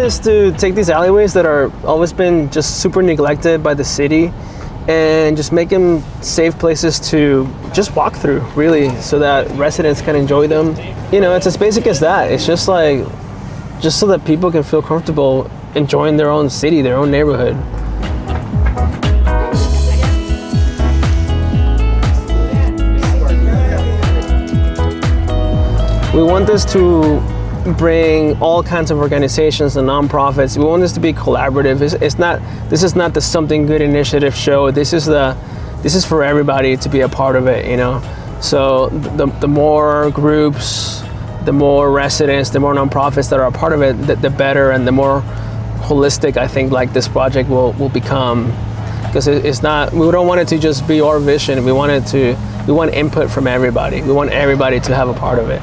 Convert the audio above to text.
is to take these alleyways that are always been just super neglected by the city and just make them safe places to just walk through, really, so that residents can enjoy them. You know, it's as basic as that. It's just like, just so that people can feel comfortable enjoying their own city, their own neighborhood. We want this to bring all kinds of organizations and nonprofits. We want this to be collaborative. This is not the Something Good initiative show. This is for everybody to be a part of it, you know. So the more groups, the more residents, the more nonprofits that are a part of it, the better, and the more holistic I think like this project will become. Because it's not, we don't want it to just be our vision. We want input from everybody. We want everybody to have a part of it.